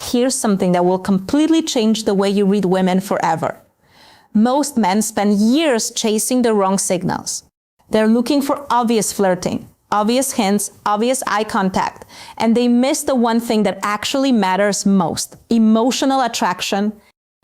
here's something that will completely change the way you read women forever. Most men spend years chasing the wrong signals. They're looking for obvious flirting, obvious hints, obvious eye contact, and they miss the one thing that actually matters most, emotional attraction.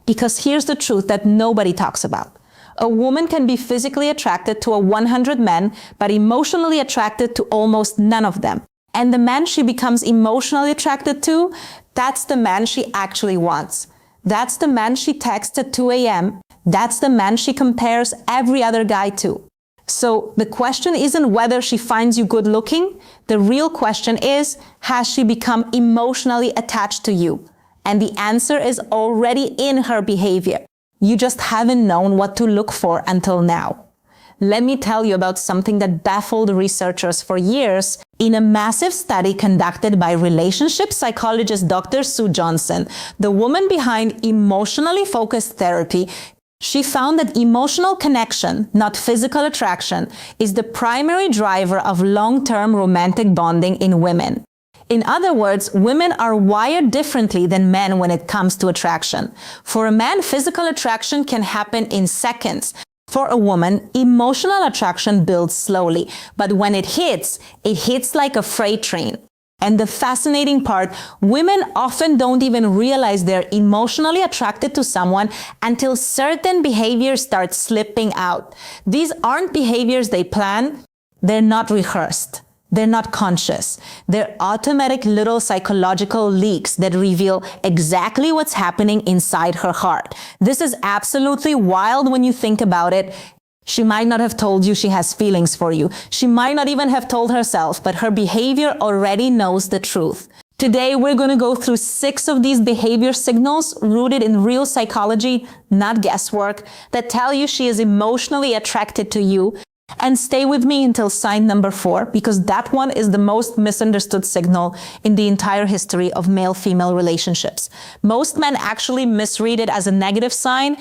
Because here's the truth that nobody talks about. A woman can be physically attracted to 100 men, but emotionally attracted to almost none of them. And the man she becomes emotionally attracted to, that's the man she actually wants. That's the man she texts at 2 a.m. That's the man she compares every other guy to. So the question isn't whether she finds you good looking. The real question is, has she become emotionally attached to you? And the answer is already in her behavior. You just haven't known what to look for until now. Let me tell you about something that baffled researchers for years in a massive study conducted by relationship psychologist Dr. Sue Johnson, the woman behind emotionally focused therapy. She found that emotional connection, not physical attraction, is the primary driver of long-term romantic bonding in women. In other words, women are wired differently than men when it comes to attraction. For a man, physical attraction can happen in seconds. For a woman, emotional attraction builds slowly, but when it hits like a freight train. And the fascinating part, women often don't even realize they're emotionally attracted to someone until certain behaviors start slipping out. These aren't behaviors they plan, they're not rehearsed. They're not conscious. They're automatic little psychological leaks that reveal exactly what's happening inside her heart. This is absolutely wild when you think about it. She might not have told you she has feelings for you. She might not even have told herself, but her behavior already knows the truth. Today, we're going to go through 6 of these behavior signals rooted in real psychology, not guesswork, that tell you she is emotionally attracted to you. And stay with me until sign number 4, because that one is the most misunderstood signal in the entire history of male-female relationships. Most men actually misread it as a negative sign.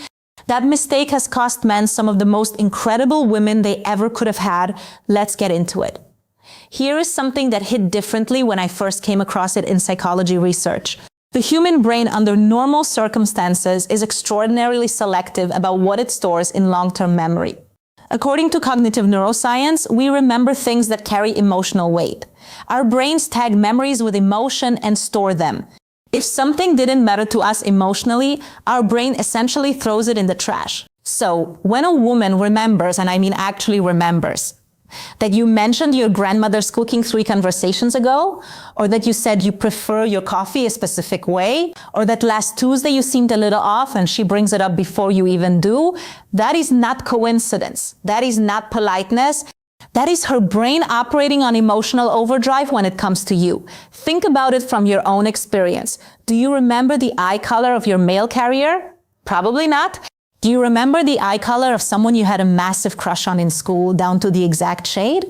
That mistake has cost men some of the most incredible women they ever could have had. Let's get into it. Here is something that hit differently when I first came across it in psychology research. The human brain under normal circumstances is extraordinarily selective about what it stores in long-term memory. According to cognitive neuroscience, we remember things that carry emotional weight. Our brains tag memories with emotion and store them. If something didn't matter to us emotionally, our brain essentially throws it in the trash. So, when a woman remembers, and I mean actually remembers, that you mentioned your grandmother's cooking 3 conversations ago, or that you said you prefer your coffee a specific way, or that last Tuesday you seemed a little off and she brings it up before you even do, that is not coincidence. That is not politeness. That is her brain operating on emotional overdrive when it comes to you. Think about it from your own experience. Do you remember the eye color of your mail carrier? Probably not. Do you remember the eye color of someone you had a massive crush on in school down to the exact shade?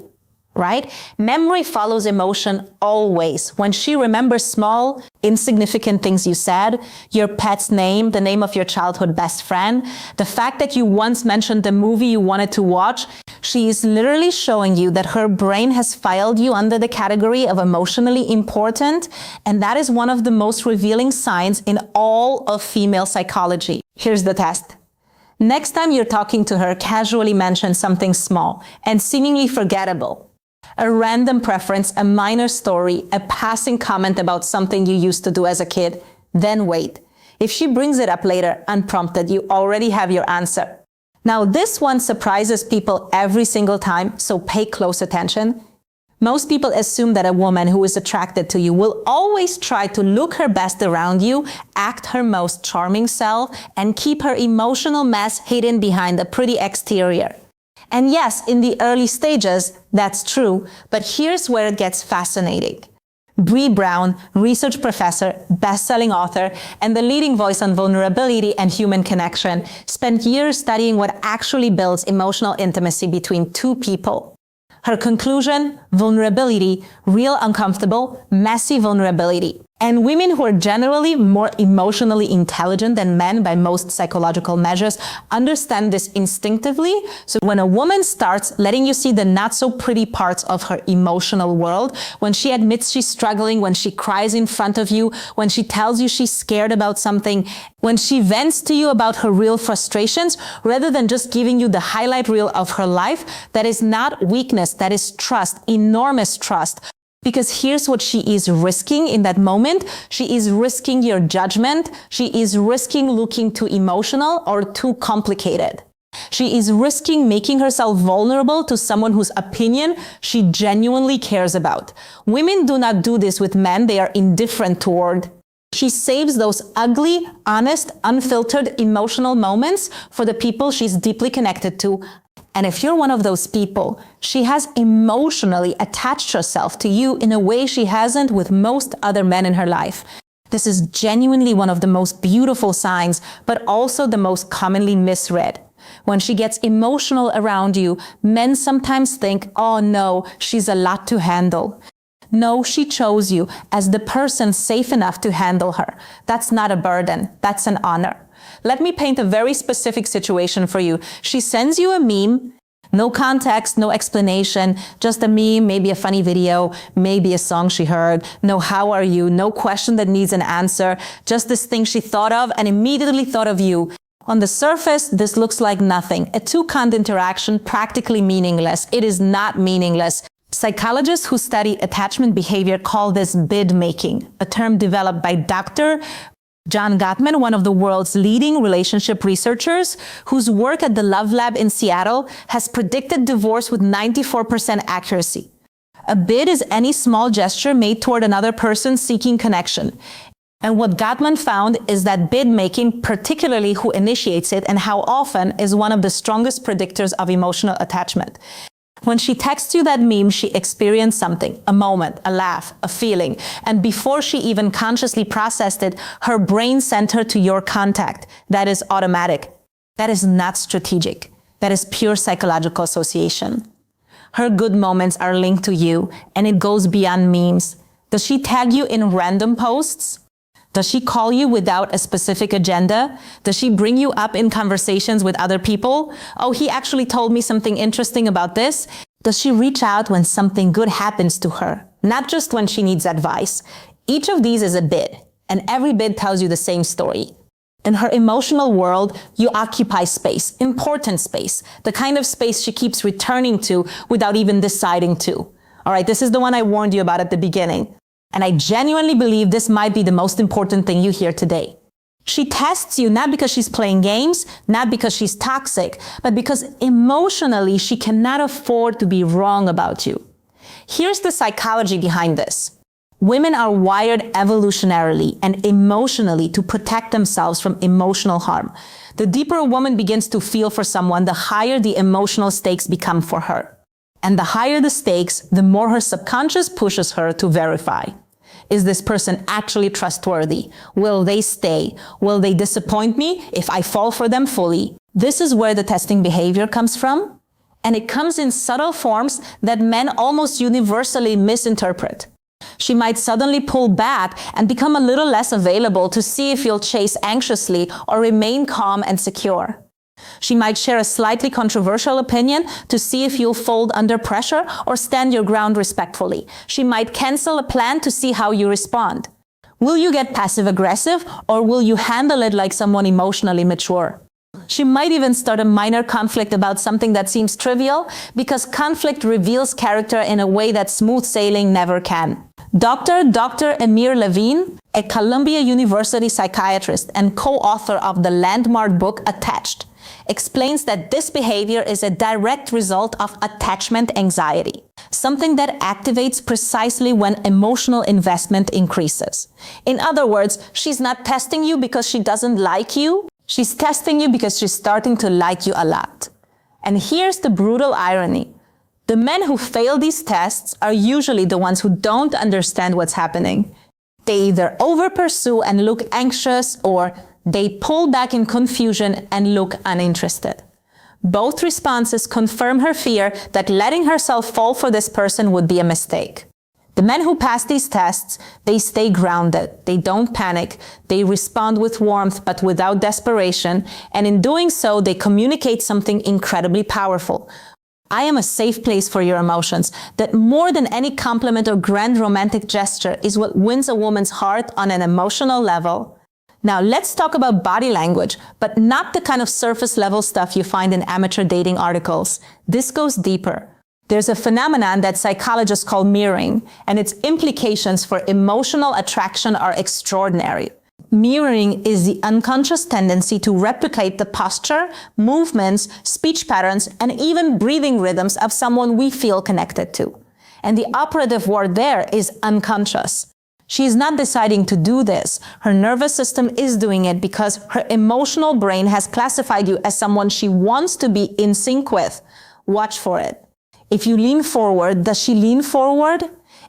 Right? Memory follows emotion always. When she remembers small, insignificant things you said, your pet's name, the name of your childhood best friend, the fact that you once mentioned the movie you wanted to watch, she is literally showing you that her brain has filed you under the category of emotionally important, and that is one of the most revealing signs in all of female psychology. Here's the test. Next time you're talking to her, casually mention something small and seemingly forgettable. A random preference, a minor story, a passing comment about something you used to do as a kid. Then wait. If she brings it up later, unprompted, you already have your answer. Now, this one surprises people every single time, so pay close attention. Most people assume that a woman who is attracted to you will always try to look her best around you, act her most charming self, and keep her emotional mess hidden behind a pretty exterior. And yes, in the early stages, that's true, but here's where it gets fascinating. Bree Brown, research professor, best-selling author, and the leading voice on vulnerability and human connection, spent years studying what actually builds emotional intimacy between 2 people. Her conclusion, vulnerability, real uncomfortable, messy vulnerability. And women who are generally more emotionally intelligent than men by most psychological measures understand this instinctively. So when a woman starts letting you see the not so pretty parts of her emotional world, when she admits she's struggling, when she cries in front of you, when she tells you she's scared about something, when she vents to you about her real frustrations, rather than just giving you the highlight reel of her life, that is not weakness, that is trust, enormous trust. Because here's what she is risking in that moment. She is risking your judgment. She is risking looking too emotional or too complicated. She is risking making herself vulnerable to someone whose opinion she genuinely cares about. Women do not do this with men they are indifferent toward. She saves those ugly, honest, unfiltered emotional moments for the people she's deeply connected to. And if you're one of those people, she has emotionally attached herself to you in a way she hasn't with most other men in her life. This is genuinely one of the most beautiful signs, but also the most commonly misread. When she gets emotional around you, men sometimes think, oh no, she's a lot to handle. No, she chose you as the person safe enough to handle her. That's not a burden, that's an honor. Let me paint a very specific situation for you. She sends you a meme, no context, no explanation, just a meme, maybe a funny video, maybe a song she heard, no how are you, no question that needs an answer, just this thing she thought of and immediately thought of you. On the surface, this looks like nothing. A two-kind interaction, practically meaningless. It is not meaningless. Psychologists who study attachment behavior call this bid making, a term developed by Dr. John Gottman, one of the world's leading relationship researchers, whose work at the Love Lab in Seattle has predicted divorce with 94% accuracy. A bid is any small gesture made toward another person seeking connection. And what Gottman found is that bid making, particularly who initiates it and how often, is one of the strongest predictors of emotional attachment. When she texts you that meme, she experienced something, a moment, a laugh, a feeling. And before she even consciously processed it, her brain sent her to your contact. That is automatic. That is not strategic. That is pure psychological association. Her good moments are linked to you, and it goes beyond memes. Does she tag you in random posts? Does she call you without a specific agenda? Does she bring you up in conversations with other people? Oh, he actually told me something interesting about this. Does she reach out when something good happens to her? Not just when she needs advice. Each of these is a bid, and every bid tells you the same story. In her emotional world, you occupy space, important space, the kind of space she keeps returning to without even deciding to. All right, this is the one I warned you about at the beginning. And I genuinely believe this might be the most important thing you hear today. She tests you not because she's playing games, not because she's toxic, but because emotionally she cannot afford to be wrong about you. Here's the psychology behind this. Women are wired evolutionarily and emotionally to protect themselves from emotional harm. The deeper a woman begins to feel for someone, the higher the emotional stakes become for her. And the higher the stakes, the more her subconscious pushes her to verify. Is this person actually trustworthy? Will they stay? Will they disappoint me if I fall for them fully? This is where the testing behavior comes from. And it comes in subtle forms that men almost universally misinterpret. She might suddenly pull back and become a little less available to see if you'll chase anxiously or remain calm and secure. She might share a slightly controversial opinion to see if you'll fold under pressure or stand your ground respectfully. She might cancel a plan to see how you respond. Will you get passive-aggressive or will you handle it like someone emotionally mature? She might even start a minor conflict about something that seems trivial because conflict reveals character in a way that smooth sailing never can. Dr. Amir Levine, a Columbia University psychiatrist and co-author of the landmark book Attached, explains that this behavior is a direct result of attachment anxiety, something that activates precisely when emotional investment increases. In other words, she's not testing you because she doesn't like you. She's testing you because she's starting to like you a lot. And here's the brutal irony. The men who fail these tests are usually the ones who don't understand what's happening. They either over-pursue and look anxious, or they pull back in confusion and look uninterested. Both responses confirm her fear that letting herself fall for this person would be a mistake. The men who pass these tests, they stay grounded, they don't panic, they respond with warmth but without desperation, and in doing so, they communicate something incredibly powerful. I am a safe place for your emotions. That more than any compliment or grand romantic gesture is what wins a woman's heart on an emotional level. Now let's talk about body language, but not the kind of surface level stuff you find in amateur dating articles. This goes deeper. There's a phenomenon that psychologists call mirroring, and its implications for emotional attraction are extraordinary. Mirroring is the unconscious tendency to replicate the posture, movements, speech patterns, and even breathing rhythms of someone we feel connected to. And the operative word there is unconscious. She is not deciding to do this. Her nervous system is doing it because her emotional brain has classified you as someone she wants to be in sync with. Watch for it. If you lean forward, does she lean forward?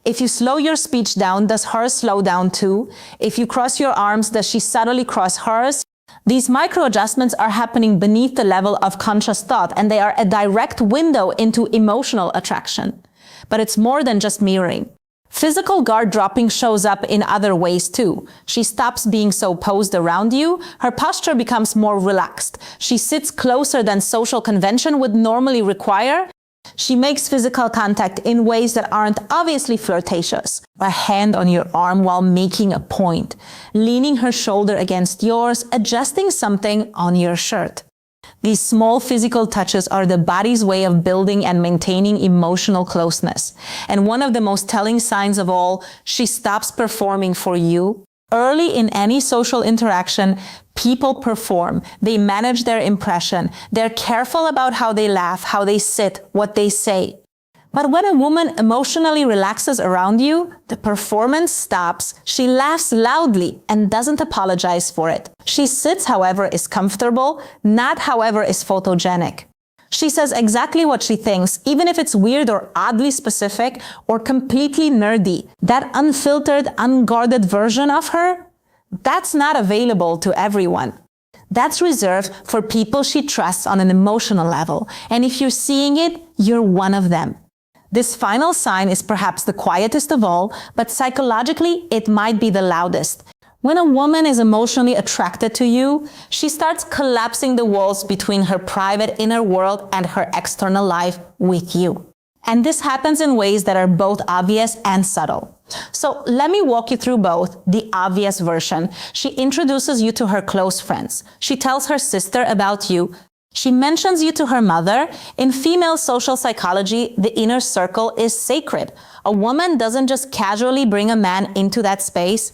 If you slow your speech down, does hers slow down too? If you cross your arms, does she subtly cross hers? These micro adjustments are happening beneath the level of conscious thought, and they are a direct window into emotional attraction. But it's more than just mirroring. Physical guard dropping shows up in other ways too. She stops being so posed around you. Her posture becomes more relaxed. She sits closer than social convention would normally require. She makes physical contact in ways that aren't obviously flirtatious. A hand on your arm while making a point, leaning her shoulder against yours, adjusting something on your shirt. These small physical touches are the body's way of building and maintaining emotional closeness. And one of the most telling signs of all, she stops performing for you. Early in any social interaction, people perform. They manage their impression. They're careful about how they laugh, how they sit, what they say. But when a woman emotionally relaxes around you, the performance stops. She laughs loudly and doesn't apologize for it. She sits, however, is comfortable, not, however, is photogenic. She says exactly what she thinks, even if it's weird or oddly specific or completely nerdy. That unfiltered, unguarded version of her, that's not available to everyone. That's reserved for people she trusts on an emotional level. And if you're seeing it, you're one of them. This final sign is perhaps the quietest of all, but psychologically, it might be the loudest. When a woman is emotionally attracted to you, she starts collapsing the walls between her private inner world and her external life with you. And this happens in ways that are both obvious and subtle. So let me walk you through both. The obvious version. She introduces you to her close friends. She tells her sister about you. She mentions you to her mother. In female social psychology, the inner circle is sacred. A woman doesn't just casually bring a man into that space.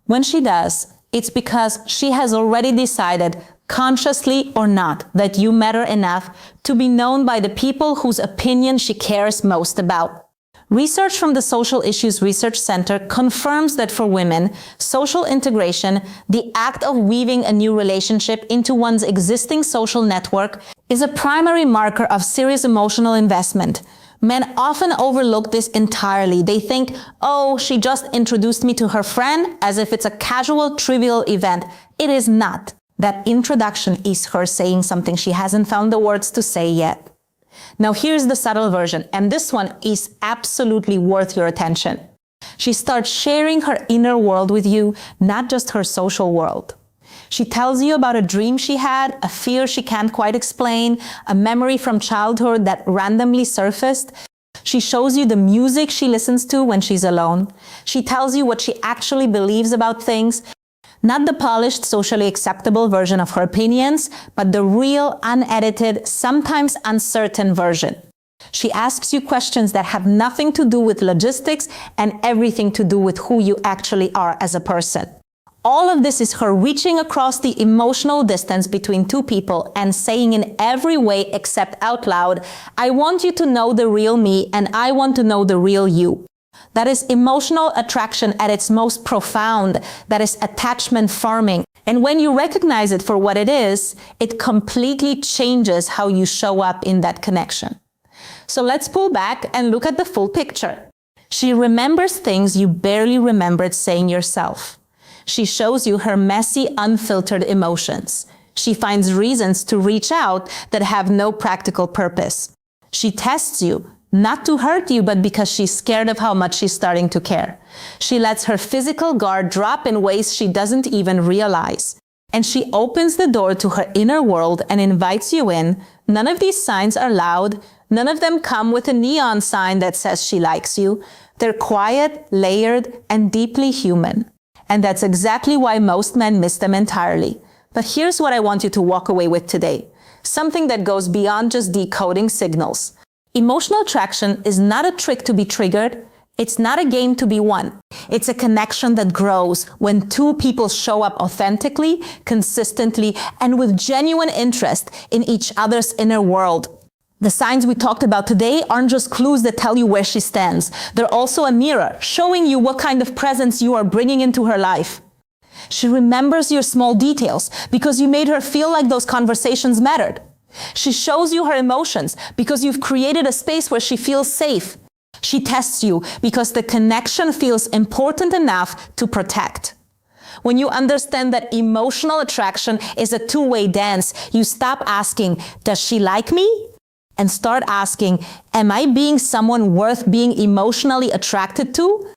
When she does, it's because she has already decided, consciously or not, that you matter enough to be known by the people whose opinion she cares most about. Research from the Social Issues Research Center confirms that for women, social integration, the act of weaving a new relationship into one's existing social network, is a primary marker of serious emotional investment. Men often overlook this entirely. They think, oh, she just introduced me to her friend, as if it's a casual, trivial event. It is not. That introduction is her saying something she hasn't found the words to say yet. Now here's the subtle version, and this one is absolutely worth your attention. She starts sharing her inner world with you, not just her social world. She tells you about a dream she had, a fear she can't quite explain, a memory from childhood that randomly surfaced. She shows you the music she listens to when she's alone. She tells you what she actually believes about things. Not the polished, socially acceptable version of her opinions, but the real, unedited, sometimes uncertain version. She asks you questions that have nothing to do with logistics and everything to do with who you actually are as a person. All of this is her reaching across the emotional distance between two people and saying in every way except out loud, I want you to know the real me and I want to know the real you. That is emotional attraction at its most profound. That is attachment farming. And when you recognize it for what it is, it completely changes how you show up in that connection. So let's pull back and look at the full picture. She remembers things you barely remembered saying yourself. She shows you her messy, unfiltered emotions. She finds reasons to reach out that have no practical purpose. She tests you, Not to hurt you, but because she's scared of how much she's starting to care. She lets her physical guard drop in ways she doesn't even realize. And she opens the door to her inner world and invites you in. None of these signs are loud. None of them come with a neon sign that says she likes you. They're quiet, layered, and deeply human. And that's exactly why most men miss them entirely. But here's what I want you to walk away with today. Something that goes beyond just decoding signals. Emotional attraction is not a trick to be triggered. It's not a game to be won. It's a connection that grows when two people show up authentically, consistently, and with genuine interest in each other's inner world. The signs we talked about today aren't just clues that tell you where she stands. They're also a mirror, showing you what kind of presence you are bringing into her life. She remembers your small details because you made her feel like those conversations mattered. She shows you her emotions because you've created a space where she feels safe. She tests you because the connection feels important enough to protect. When you understand that emotional attraction is a two-way dance, you stop asking, does she like me? And start asking, am I being someone worth being emotionally attracted to?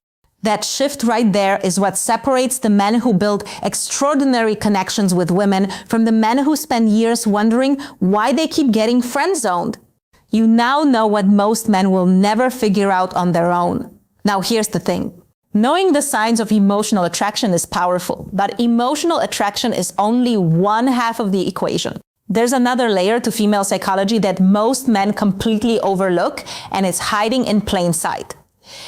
That shift right there is what separates the men who build extraordinary connections with women from the men who spend years wondering why they keep getting friend-zoned. You now know what most men will never figure out on their own. Now here's the thing. Knowing the signs of emotional attraction is powerful, but emotional attraction is only one half of the equation. There's another layer to female psychology that most men completely overlook, and it's hiding in plain sight.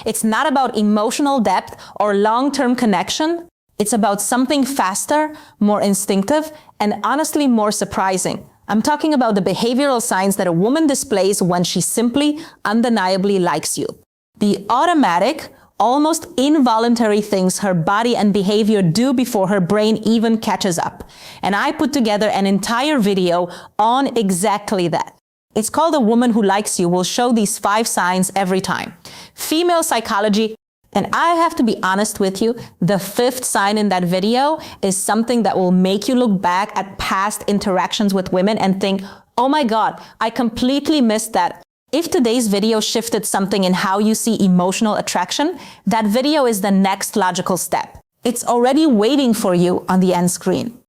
It's not about emotional depth or long-term connection. It's about something faster, more instinctive, and honestly more surprising. I'm talking about the behavioral signs that a woman displays when she simply, undeniably likes you. The automatic, almost involuntary things her body and behavior do before her brain even catches up. And I put together an entire video on exactly that. It's called A Woman Who Likes You will show these 5 signs every time. Female psychology, and I have to be honest with you, the 5th sign in that video is something that will make you look back at past interactions with women and think, oh my God, I completely missed that. If today's video shifted something in how you see emotional attraction, that video is the next logical step. It's already waiting for you on the end screen.